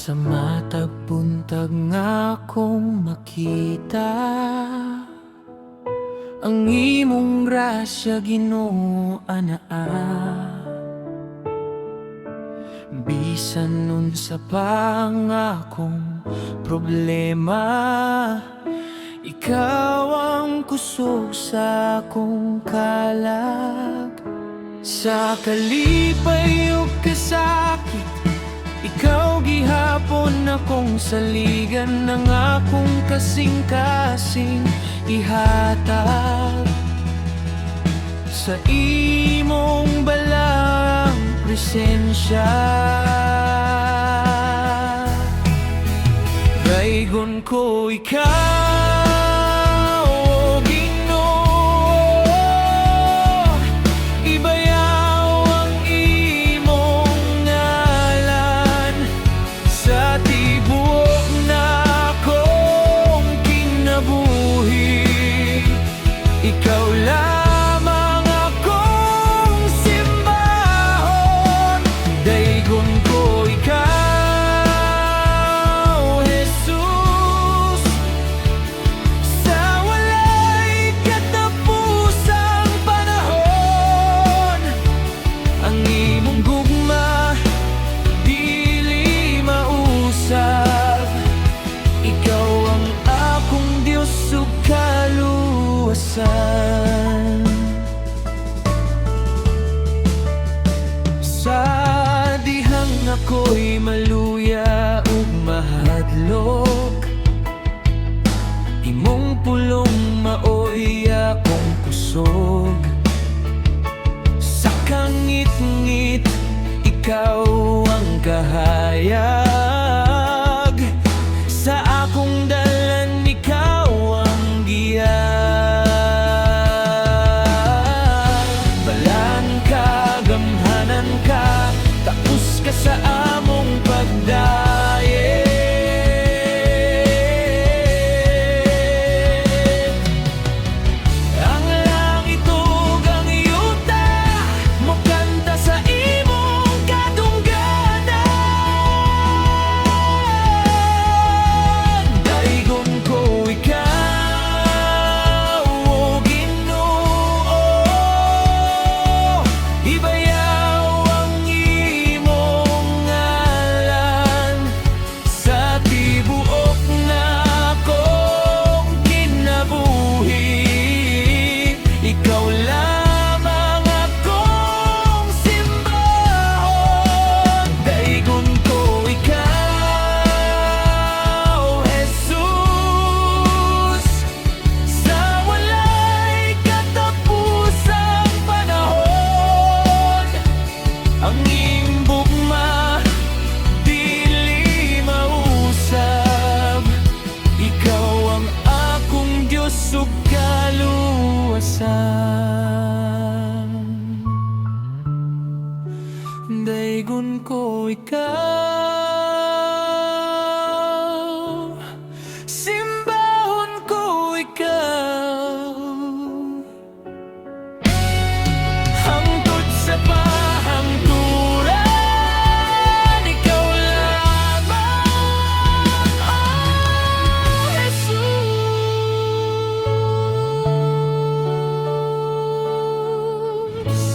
Sa matag buntag nga kong makita ang imong grasya, Ginoo, anaa. Bisan nun sa pangakong problema, ikaw ang kusog sa akong kalag. Sa kalipay ug kasakit, ikaw gihapon akong saligan ng akong kasing-kasing ihatag. Sa imong balang presensya, gaygon ko ikaw, o Ginoo. Ibayaw ang imong ngalan sa tibuok na akong kinabuhi. Ikaw lamang akong simbahon, daygon ko ikaw, Jesus. Sa walay katapusang panahon, ang imong gugma dili mausab. Ikaw ang akong Diyos ug kaluwasan. Sa dihang ako'y maluya ug mahadlok, imong pulong maoy akong kusog. Sa kangit-ngit, ikaw ang kahayag. Sa akong dalan, ikaw ang giyang. Balaan ka, gamhanan ka, tapos ka sa among pagdayeg. Ang langit ug ang yuta mokanta sa imong kadungganan. Daygon ko ikaw, o Ginoo. Ibayaw ang imong ngalan sa tibuok na akong kinabuhi. Ikaw lamang akong simbahon, daygon ko ikaw, Jesus. Sa walay katapusang panahon, ang imbugma dili mausab. Ikaw ang akong Diyos ug kaluwasan. Daygon ko ikaw, simbahon ko ikaw. Hangtod sa pahangturan, ikaw lamang, oh Jesus.